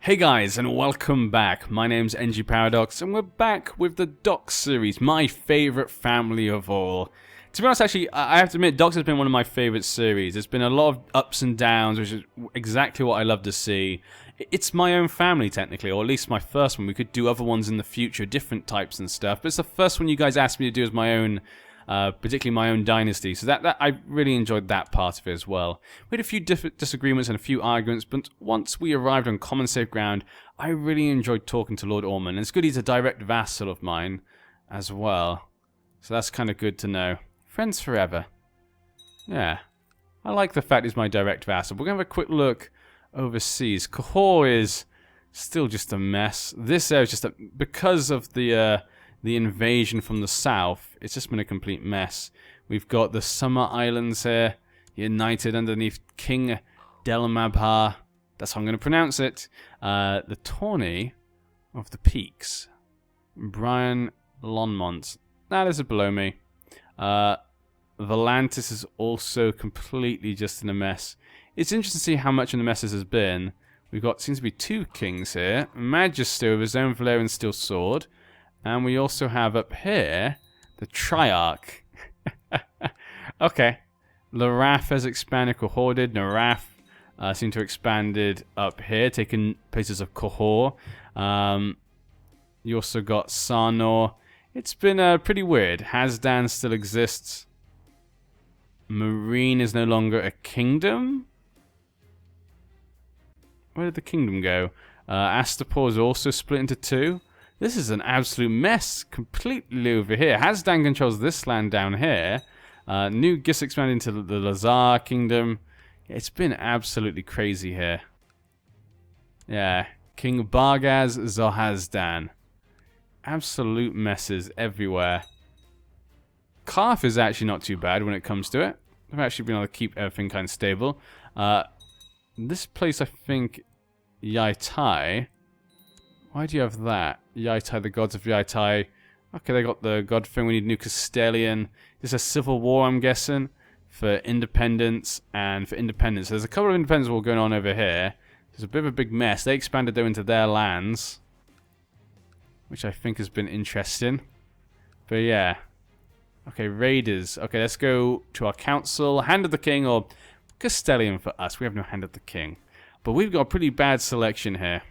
Hey guys, and welcome back. My name's NG Paradox, and we're back with the Docs series, my favourite family of all. To be honest, actually, I have to admit, Docs has been one of my favourite series. There's been a lot of ups and downs, which is exactly what I love to see. It's my own family, technically, or at least my first one. We could do other ones in the future, different types and stuff, but it's the first one you guys asked me to do as my own, particularly my own dynasty, so that I really enjoyed that part of it as well. We had a few disagreements and a few arguments, but once we arrived on common safe ground, I really enjoyed talking to Lord Ormond, and it's good he's a direct vassal of mine as well, so that's kind of good to know. Friends forever. Yeah, I like the fact he's my direct vassal. We're going to have a quick look overseas. Cahors is still just a mess. This area is just because of the invasion from the south, it's just been a complete mess. We've got the Summer Islands here, united underneath King Delmabhar. That's how I'm going to pronounce it. The Tourney of the Peaks. Brian Lonmont. That is below me. Volantis is also completely just in a mess. It's interesting to see how much in the mess this has been. We've got, seems to be two kings here. Magister with his own Valerian steel sword. And we also have up here the Triarch. Okay. Larath has expanded, Cohorded. Narath seem to have expanded up here, taking places of Cahors. You also got Sarnor. It's been pretty weird. Hasdan still exists. Marine is no longer a kingdom. Where did the kingdom go? Astapor is also split into two. This is an absolute mess completely over here. Hasdan controls this land down here. New Gis expanded into the Lazar kingdom. It's been absolutely crazy here. Yeah. King Bargaz Zohazdan. Absolute messes everywhere. Karth is actually not too bad when it comes to it. I've actually been able to keep everything kind of stable. This place, I think, Yaitai. Why do you have that? Yaitai, the gods of Yaitai. Okay, they got the god thing. We need New Castilian. This is a civil war, I'm guessing, for independence and for independence. There's a couple of independence war going on over here. There's a bit of a big mess. They expanded, though, into their lands, which I think has been interesting. But yeah. Okay, raiders. Okay, let's go to our council. Hand of the King, or Castellian for us. We have no Hand of the King. But we've got a pretty bad selection here.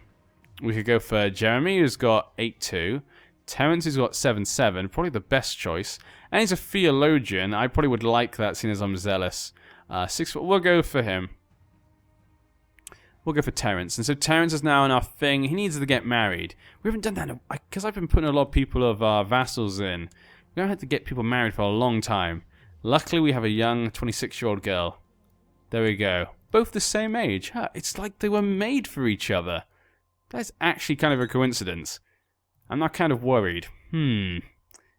We could go for Jeremy, who's got 8-2. Terence, who's got 7-7. Probably the best choice. And he's a theologian. I probably would like that, seeing as I'm zealous. 6 foot. We'll go for him. We'll go for Terence. And so Terence is now in our thing. He needs to get married. We haven't done that because I've been putting a lot of people of our vassals in. We haven't had to get people married for a long time. Luckily, we have a young 26-year-old girl. There we go. Both the same age. Huh, it's like they were made for each other. That's actually kind of a coincidence. I'm not kind of worried. There's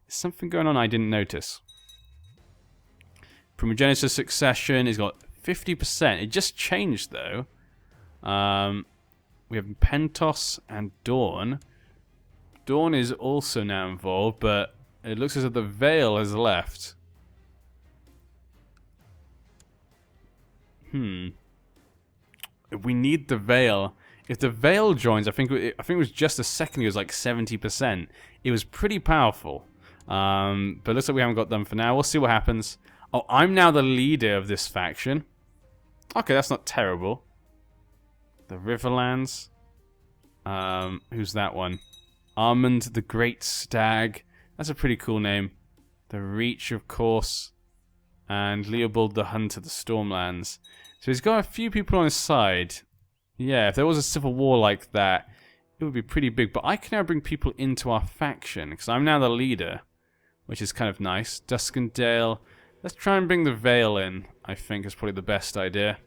something going on I didn't notice. Primogeniture succession, he's got 50%. It just changed, though. We have Pentos and Dawn. Dawn is also now involved, but it looks as if the Veil has left. We need the Veil. If the Veil joins, I think it was just a second. It was like 70%. It was pretty powerful. But looks like we haven't got them for now. We'll see what happens. Oh, I'm now the leader of this faction. Okay, that's not terrible. The Riverlands. Who's that one? Armand the Great Stag. That's a pretty cool name. The Reach, of course. And Leopold the Hunter, the Stormlands. So he's got a few people on his side. Yeah, if there was a civil war like that, it would be pretty big. But I can now bring people into our faction, because I'm now the leader, which is kind of nice. Duskendale. Let's try and bring the Veil in, I think is probably the best idea.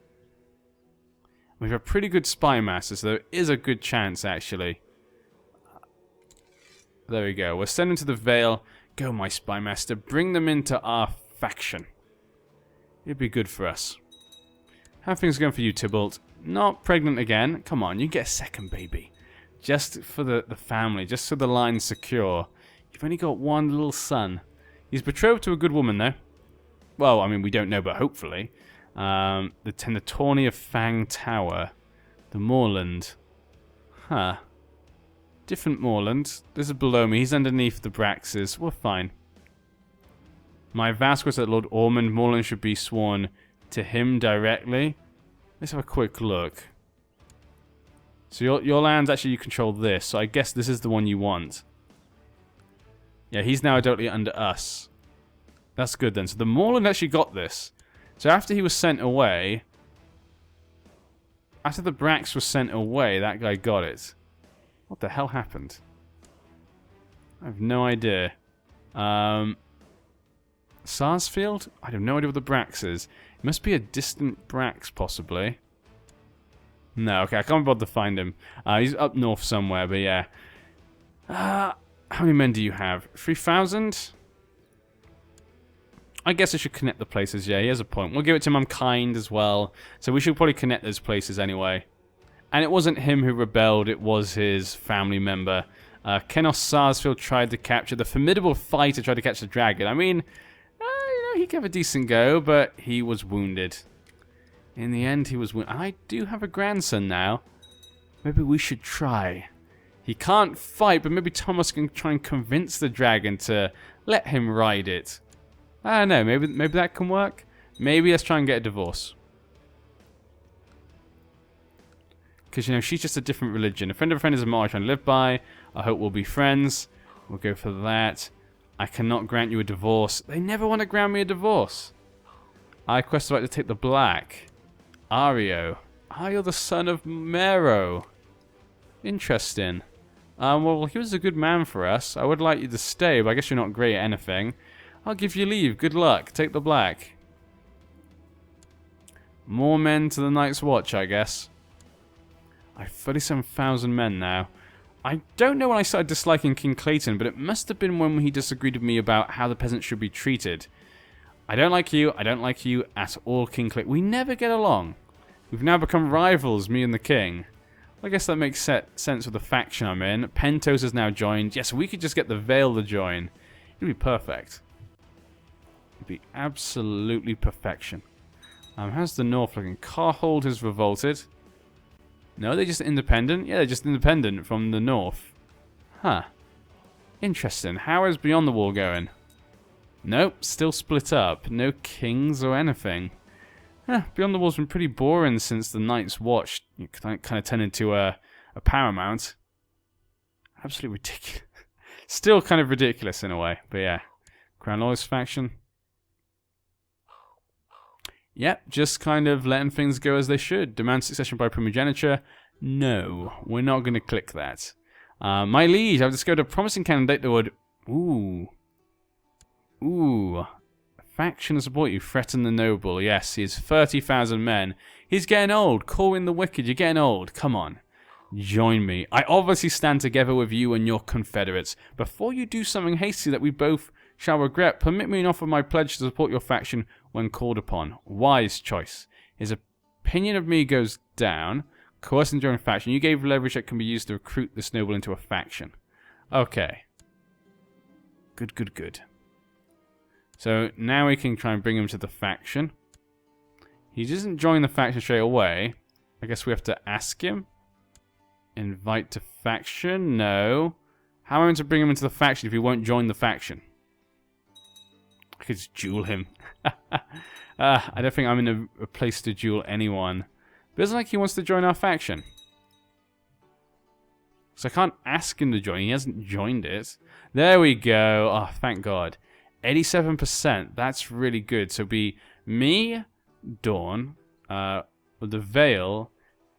We have a pretty good spy master, so there is a good chance, actually. There we go. We're sending to the Veil. Go, my spy master. Bring them into our faction. It'd be good for us. How are things going for you, Tybalt? Not pregnant again. Come on, you get a second baby. Just for the family, just so the line's secure. You've only got one little son. He's betrothed to a good woman, though. Well, I mean, we don't know, but hopefully. The Tourney of Fang Tower. The Moorland. Huh. Different moorland. This is below me. He's underneath the Braxes. We're fine. My vows was that Lord Ormond Moorland should be sworn to him directly. Let's have a quick look. So your lands, actually, you control this. So I guess this is the one you want. Yeah, he's now adultly under us. That's good then. So the Moorland actually got this. So after he was sent away... After the Brax was sent away, that guy got it. What the hell happened? I have no idea. Sarsfield? I have no idea what the Brax is. It must be a distant Brax, possibly. No, okay, I can't bother to find him. He's up north somewhere, but yeah. How many men do you have? 3,000? I guess I should connect the places. Yeah, he has a point. We'll give it to him. I'm kind as well. So we should probably connect those places anyway. And it wasn't him who rebelled. It was his family member. Kenos Sarsfield tried to capture the formidable fighter, tried to catch the dragon. I mean, you know, he gave a decent go, but he was wounded. In the end, he was wounded. I do have a grandson now. Maybe we should try. He can't fight, but maybe Thomas can try and convince the dragon to let him ride it. I don't know, maybe that can work. Maybe let's try and get a divorce. Because, you know, she's just a different religion. A friend of a friend is a motto I'm trying to live by. I hope we'll be friends. We'll go for that. I cannot grant you a divorce. They never want to grant me a divorce. I request the right to take the black. Ario. Ah, you're the son of Mero. Interesting. Well, he was a good man for us. I would like you to stay, but I guess you're not great at anything. I'll give you leave. Good luck. Take the black. More men to the Night's Watch, I guess. I have 37,000 men now. I don't know when I started disliking King Clayton, but it must have been when he disagreed with me about how the peasants should be treated. I don't like you. I don't like you at all, King Clayton. We never get along. We've now become rivals, me and the king. I guess that makes sense with the faction I'm in. Pentos has now joined. Yes, we could just get the Vale to join. It'd be perfect. It'd be absolutely perfection. How's the North looking? Carhold has revolted. No, they're just independent? Yeah, they're just independent from the North. Huh. Interesting. How is Beyond the Wall going? Nope, still split up. No kings or anything. Beyond the Wall's been pretty boring since the Night's Watch kind of turned into a paramount. Absolutely ridiculous. Still kind of ridiculous in a way, but yeah. Crown Loyalist faction. Yep, just kind of letting things go as they should. Demand succession by primogeniture. No, we're not going to click that. My liege, I've discovered a promising candidate that would... Ooh. Faction to support you. Threaten the noble. Yes, he has 30,000 men. He's getting old. Corwin the Wicked, you're getting old. Come on. Join me. I obviously stand together with you and your confederates. Before you do something hasty that we both shall regret, permit me an offer my pledge to support your faction when called upon. Wise choice. His opinion of me goes down. Coercing during faction. You gave leverage that can be used to recruit this noble into a faction. Okay. Good. So now we can try and bring him to the faction. He doesn't join the faction straight away. I guess we have to ask him. Invite to faction? No. How am I going to bring him into the faction if he won't join the faction? I could just duel him. I don't think I'm in a place to duel anyone. But it's like he wants to join our faction. So I can't ask him to join. He hasn't joined it. There we go. Oh, thank God. 87%. That's really good. So be me, Dawn, with the Vale,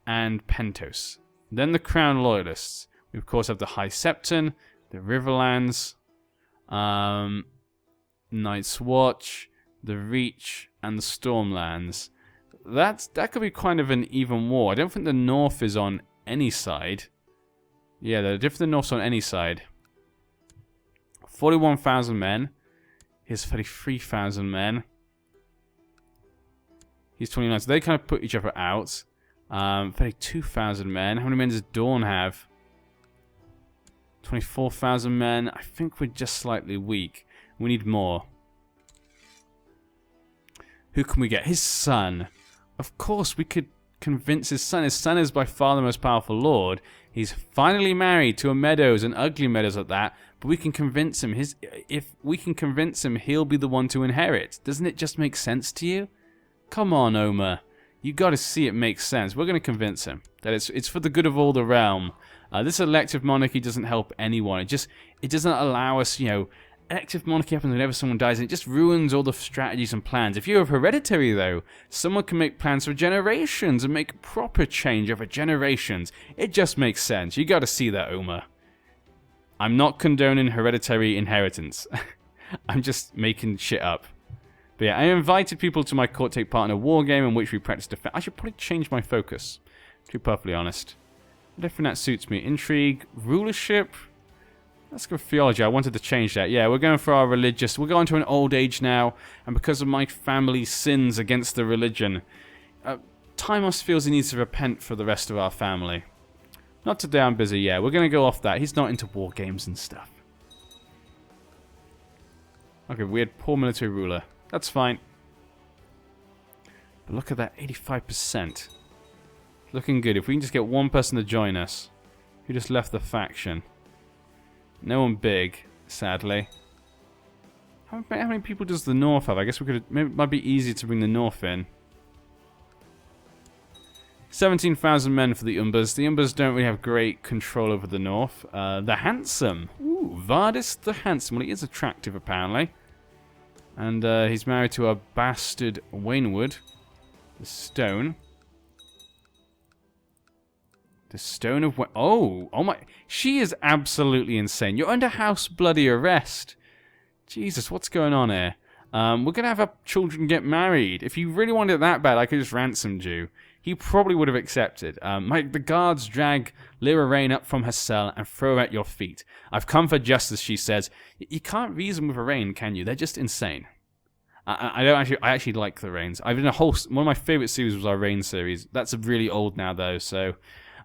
and Pentos. Then the Crown Loyalists. We, of course, have the High Septon, the Riverlands, Night's Watch, the Reach, and the Stormlands. That could be kind of an even war. I don't think the North is on any side. Yeah, the North's on any side. 41,000 men. Here's 33,000 men. He's 29. So they kind of put each other out. 32,000 men. How many men does Dawn have? 24,000 men. I think we're just slightly weak. We need more. Who can we get? His son. Of course, we could convince his son. His son is by far the most powerful lord. He's finally married to a Meadows, an ugly Meadows at that. But we can convince him. If we can convince him, he'll be the one to inherit. Doesn't it just make sense to you? Come on, Omer. You got to see it makes sense. We're going to convince him that it's for the good of all the realm. This elective monarchy doesn't help anyone. It doesn't allow us, elective monarchy happens whenever someone dies, and it just ruins all the strategies and plans. If you have hereditary, though, someone can make plans for generations and make proper change over generations. It just makes sense. You got to see that, Omer. I'm not condoning hereditary inheritance. I'm just making shit up. But yeah, I invited people to my court to take part in a war game in which we practice defense. I should probably change my focus, to be perfectly honest. I don't think that suits me. Intrigue, rulership. Let's go theology. I wanted to change that. Yeah, we're going for our religious. We're going to an old age now, and because of my family's sins against the religion, Timos feels he needs to repent for the rest of our family. Not today, I'm busy. Yeah, we're going to go off that. He's not into war games and stuff. Okay, we had poor military ruler. That's fine. But look at that, 85%. Looking good. If we can just get one person to join us. Who just left the faction. No one big, sadly. How many people does the North have? I guess we could. Maybe it might be easier to bring the North in. 17,000 men for the Umbers. The Umbers don't really have great control over the North. The Handsome. Ooh, Vardis the Handsome. Well, he is attractive, apparently. And he's married to a bastard Waynwood. The Stone. The Stone of... Oh my... She is absolutely insane. You're under house bloody arrest. Jesus, what's going on here? We're going to have our children get married. If you really wanted it that bad, I could just ransomed you. He probably would have accepted. The guards drag Lyra Rain up from her cell and throw her at your feet. I've come for justice, she says. You can't reason with a Rain, can you? They're just insane. I actually like the Rains. I've been one of my favorite series was our Rain series. That's really old now though, so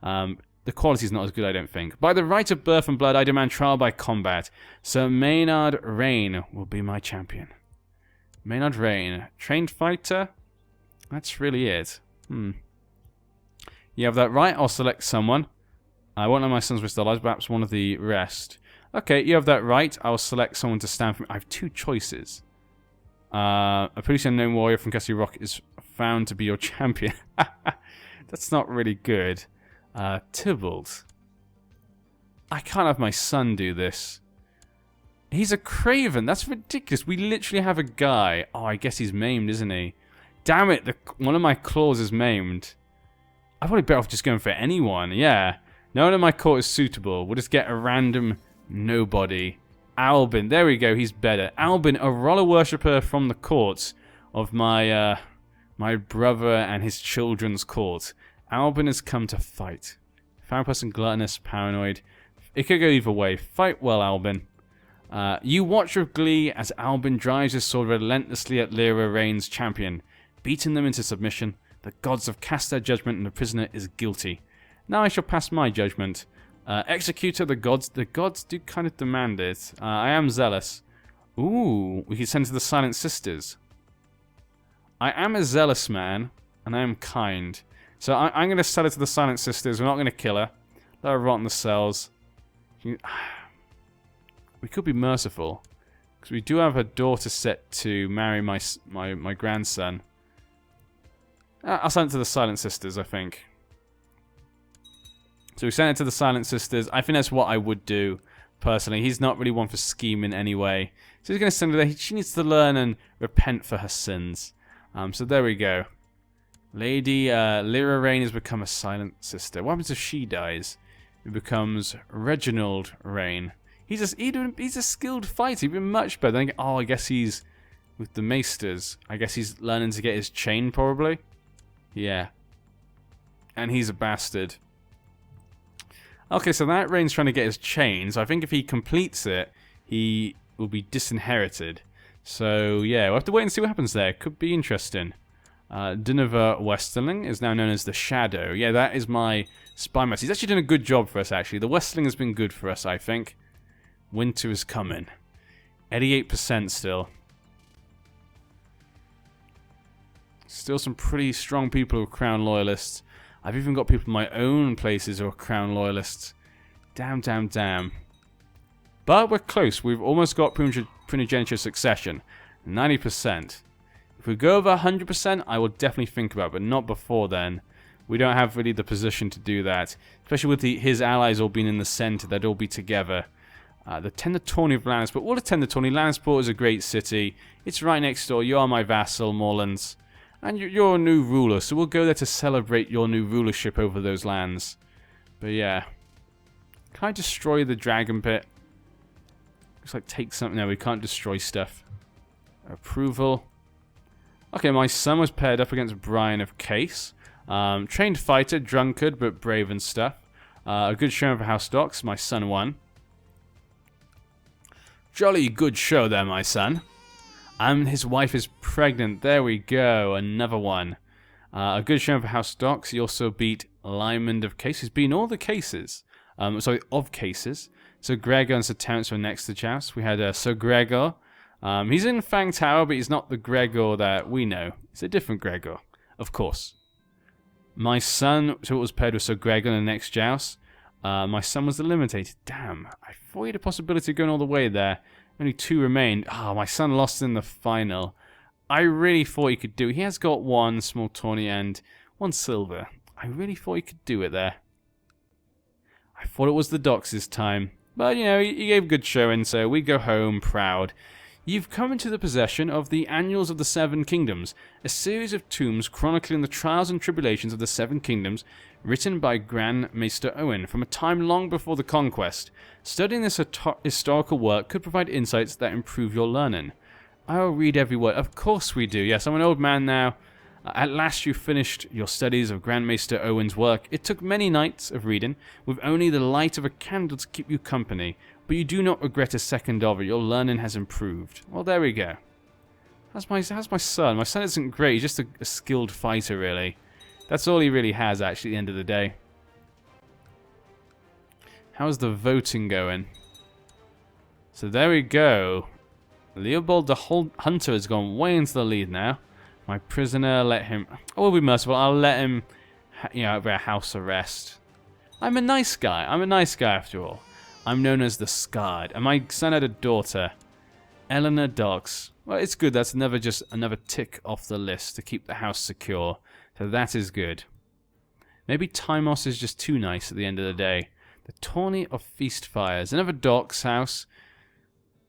the quality's not as good, I don't think. By the right of birth and blood, I demand trial by combat. Sir Maynard Rain will be my champion. Maynard Rain, trained fighter. That's really it. You have that right. I'll select someone. I won't let my sons risk their lives, perhaps one of the rest. Okay, you have that right. I'll select someone to stand for me. I have two choices. A previously unknown warrior from Castle Rock is found to be your champion. That's not really good. Tybalt. I can't have my son do this. He's a craven. That's ridiculous. We literally have a guy. Oh, I guess he's maimed, isn't he? Damn it. One of my claws is maimed. I'm probably better off just going for anyone. Yeah. No one in my court is suitable. We'll just get a random nobody. Albin. There we go. He's better. Albin, a roller worshipper from the court of my my brother and his children's court. Albin has come to fight. Found person, gluttonous, paranoid. It could go either way. Fight well, Albin. You watch with glee as Albin drives his sword relentlessly at Lyra Rain's champion, beating them into submission. The gods have cast their judgment and the prisoner is guilty. Now I shall pass my judgment. Executor, the gods do kind of demand it. I am zealous. Ooh, we can send to the Silent Sisters. I am a zealous man, and I am kind. So I'm going to sell it to the Silent Sisters. We're not going to kill her. Let her rot in the cells. We could be merciful, because we do have a daughter set to marry my grandson. I'll send it to the Silent Sisters, I think. So we sent it to the Silent Sisters. I think that's what I would do, personally. He's not really one for scheming anyway. So he's going to send her there. She needs to learn and repent for her sins. So there we go. Lady Lyra Rain has become a Silent Sister. What happens if she dies? It becomes Reginald Rain. He's a skilled fighter. He'd be much better. Then, I guess he's with the Maesters. I guess he's learning to get his chain, probably. Yeah. And he's a bastard. Okay, so that Rain's trying to get his chain. So I think if he completes it, he will be disinherited. So, yeah, we'll have to wait and see what happens there. Could be interesting. Dinova Westerling is now known as the Shadow. Yeah, that is my spy master. He's actually done a good job for us, actually. The Westerling has been good for us, I think. Winter is coming. 88% still. Still some pretty strong people who are Crown Loyalists. I've even got people in my own places who are crown loyalists. Damn, damn, damn. But we're close. We've almost got primogeniture succession. 90%. If we go over 100%, I will definitely think about it, but not before then. We don't have really the position to do that. Especially with his allies all being in the center. They'd all be together. The Tender Tawny of Lannisport. What a Tender Tawny. Lannisport is a great city. It's right next door. You are my vassal, Moorlands. And you're a new ruler, so we'll go there to celebrate your new rulership over those lands. But yeah. Can I destroy the dragon pit? Looks like take something. No, we can't destroy stuff. Approval. Okay, my son was paired up against Brian of Case. Trained fighter, drunkard, but brave and stuff. A good showing for House Dox. My son won. Jolly good show there, my son. And his wife is pregnant. There we go. Another one. A good showing for House Dox. He also beat Lymond of Case. He's been all the cases. Sorry, of cases. So Gregor and Sir Terence were next to joust. We had Sir Gregor. He's in Fang Tower, but he's not the Gregor that we know. It's a different Gregor, of course. My son, so it was paired with Sir Gregor in the next joust. My son was eliminated. Damn, I thought he had a possibility of going all the way there. Only 2 remained. My son lost in the final. I really thought he could do it. He has got 1 small tawny and 1 silver. I really thought he could do it there. I thought it was the Dox this time. But, you know, he gave a good showing, so we go home proud. You've come into the possession of the Annuals of the Seven Kingdoms, a series of tomes chronicling the trials and tribulations of the Seven Kingdoms, written by Grand Maester Owen from a time long before the conquest. Studying this historical work could provide insights that improve your learning. I'll read every word. Of course we do. Yes, I'm an old man now. At last you finished your studies of Grand Maester Owen's work. It took many nights of reading, with only the light of a candle to keep you company. But you do not regret a second of it. Your learning has improved. Well, there we go. How's my son? My son isn't great. He's just a skilled fighter, really. That's all he really has, actually, at the end of the day. How's the voting going? So there we go. Leopold the Hunter has gone way into the lead now. My prisoner, let him... Oh, we'll be merciful. I'll let him, you know, have a house arrest. I'm a nice guy. I'm a nice guy, after all. I'm known as the Scarred, and my son had a daughter, Eleanor Dox. Well, it's good. That's just another tick off the list to keep the house secure. So that is good. Maybe Timos is just too nice at the end of the day. The Tawny of Feast Fires. Another Dox house.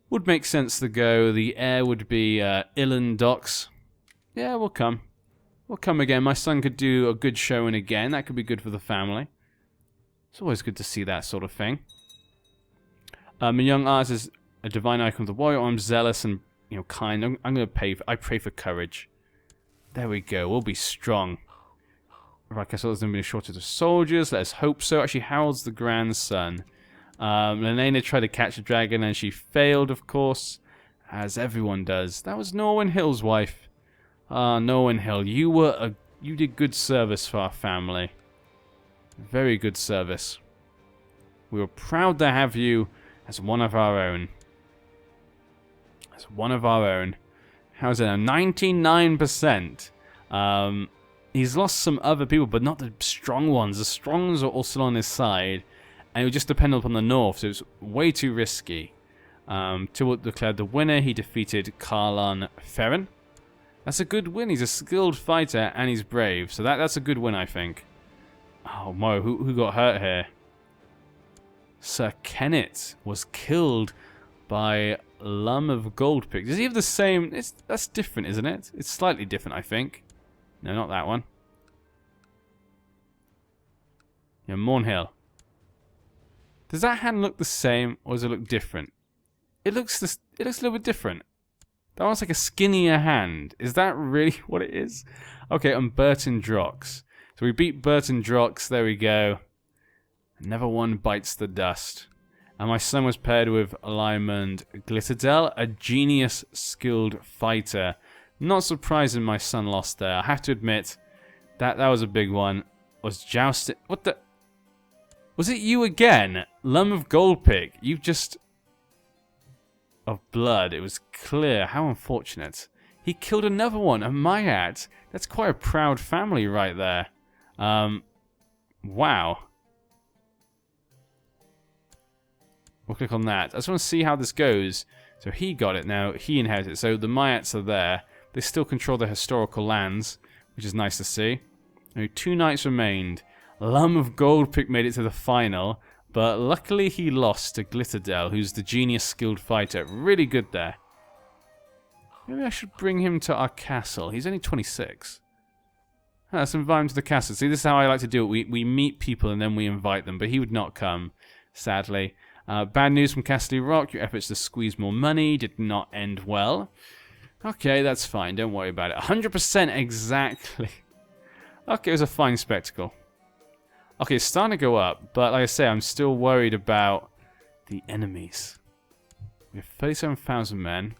Would make sense to go. The heir would be Ilan Dox. Yeah, we'll come. We'll come again. My son could do a good showing again. That could be good for the family. It's always good to see that sort of thing. My young artist is a divine icon of the warrior. I'm zealous and, you know, kind. I'm going to pay. I pray for courage. There we go. We'll be strong. Right, I saw there's going to be a shortage of soldiers. Let's hope so. Actually, Harold's the grandson. Lelaina tried to catch a dragon and she failed, of course, as everyone does. That was Norwin Hill's wife. Norwin Hill, you did good service for our family. Very good service. We were proud to have you as one of our own. As one of our own. How's it now? 99%. He's lost some other people, but not the strong ones. The strong ones are also on his side. And it would just depend upon the north, so it's way too risky. Tywalt declared the winner. He defeated Karlan Ferren. That's a good win. He's a skilled fighter and he's brave. So that's a good win, I think. Oh, Mo, who got hurt here? Sir Kenneth was killed by Lum of Goldpick. Does he have the same... That's different, isn't it? It's slightly different, I think. No, not that one. Yeah, Mornhill. Does that hand look the same, or does it look different? It looks a little bit different. That one's like a skinnier hand. Is that really what it is? Okay, and Burton Drox. So we beat Burton Drox. There we go. Never one bites the dust. And my son was paired with Lymond Glitterdell, a genius skilled fighter. Not surprising my son lost there. I have to admit, that was a big one. Was jousting... What the... Was it you again? Lum of Goldpick. You've just... Of blood. It was clear. How unfortunate. He killed another one. A Mayat. That's quite a proud family right there. Wow. We'll click on that. I just want to see how this goes. So he got it now. He inherited it. So the Mayats are there. They still control the historical lands, which is nice to see. Only 2 knights remained. Lum of Goldpick made it to the final, but luckily he lost to Glitterdale, who's the genius skilled fighter. Really good there. Maybe I should bring him to our castle. He's only 26. Let's invite him to the castle. See, this is how I like to do it. We meet people and then we invite them, but he would not come, sadly. Bad news from Castle Rock. Your efforts to squeeze more money did not end well. Okay, that's fine. Don't worry about it. 100% exactly. Okay, it was a fine spectacle. Okay, it's starting to go up, but like I say, I'm still worried about the enemies. We have 37,000 men.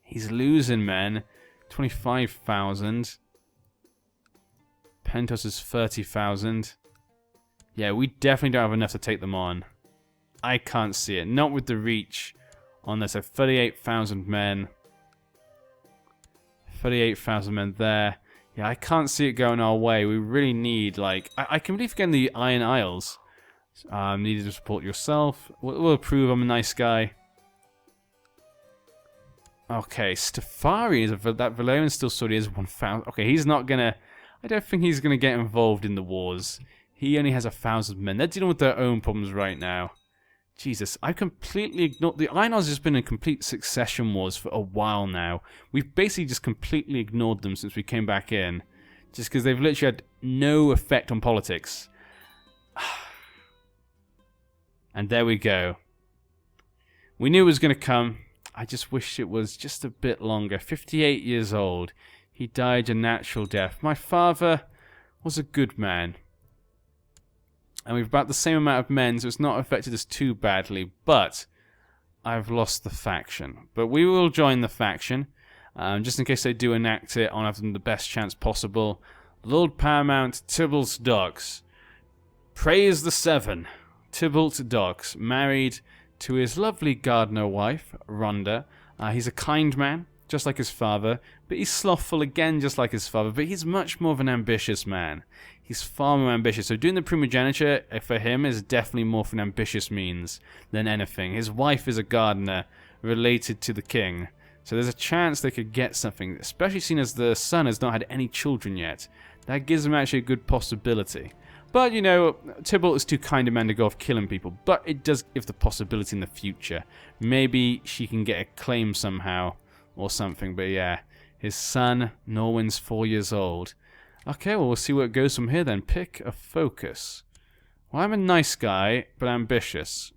He's losing men. 25,000. Pentos is 30,000. Yeah, we definitely don't have enough to take them on. I can't see it. Not with the reach on this. So 38,000 men. 38,000 men there. Yeah, I can't see it going our way. We really need, like... I can believe again the Iron Isles. Needed to support yourself. We'll approve. I'm a nice guy. Okay, Stafari is that Valerian Stillsword is 1,000. Okay, he's not gonna... I don't think he's gonna get involved in the wars. He only has 1,000 men. They're dealing with their own problems right now. Jesus, I completely ignored... The Iron Isles has been in complete succession wars for a while now. We've basically just completely ignored them since we came back in. Just because they've literally had no effect on politics. And there we go. We knew it was going to come. I just wish it was just a bit longer. 58 years old. He died a natural death. My father was a good man. And we've about the same amount of men, so it's not affected us too badly. But I've lost the faction. But we will join the faction. Just in case they do enact it, I'll have them the best chance possible. Lord Paramount Tybalt Docks. Praise the Seven. Tybalt Docks, married to his lovely gardener wife, Rhonda. He's a kind man, just like his father, but he's slothful again, just like his father, but he's much more of an ambitious man. He's far more ambitious, so doing the primogeniture for him is definitely more for an ambitious means than anything. His wife is a gardener related to the king, so there's a chance they could get something, especially seeing as the son has not had any children yet. That gives him actually a good possibility. But, you know, Tybalt is too kind a man to go off killing people, but it does give the possibility in the future. Maybe she can get a claim somehow or something, but yeah. His son, Norwin's 4 years old. Okay, well, we'll see where it goes from here then. Pick a focus. Well, I'm a nice guy, but ambitious.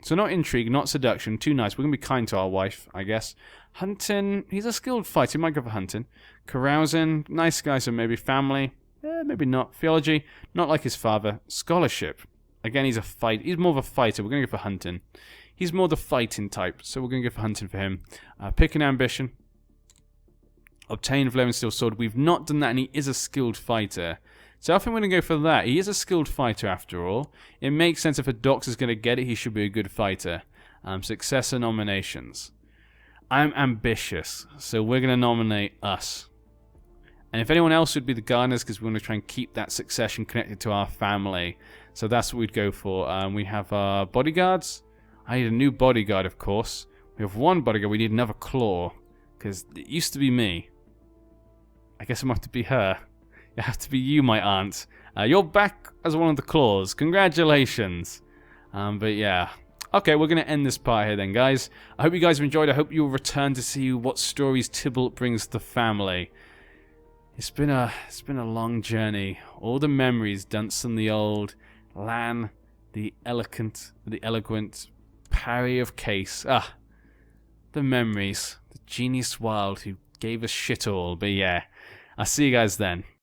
So not intrigue, not seduction, too nice. We're going to be kind to our wife, I guess. Hunting, he's a skilled fighter, he might go for hunting. Carousing, nice guy, so maybe family. Maybe not. Theology, not like his father. Scholarship, again, he's more of a fighter. We're going to go for hunting. He's more the fighting type, so we're going to go for hunting for him. Pick an ambition. Obtain Valerian Steel Sword. We've not done that, and he is a skilled fighter. So I think we're going to go for that. He is a skilled fighter, after all. It makes sense if a Dox is going to get it, he should be a good fighter. Successor nominations. I'm ambitious, so we're going to nominate us. And if anyone else would be the gardeners, because we want to try and keep that succession connected to our family. So that's what we'd go for. We have our bodyguards. I need a new bodyguard, of course. We have one bodyguard. We need another claw, because it used to be me. I guess I'm going to have to be her. It has to be you, my aunt. You're back as one of the claws. Congratulations. But yeah. Okay, we're going to end this part here then, guys. I hope you guys have enjoyed. I hope you'll return to see what stories Tybalt brings to the family. It's been a long journey. All the memories, Dunstan the Old, Lan, the eloquent, Parry of Case. The memories. The genius wild who gave us shit all. But yeah, I'll see you guys then.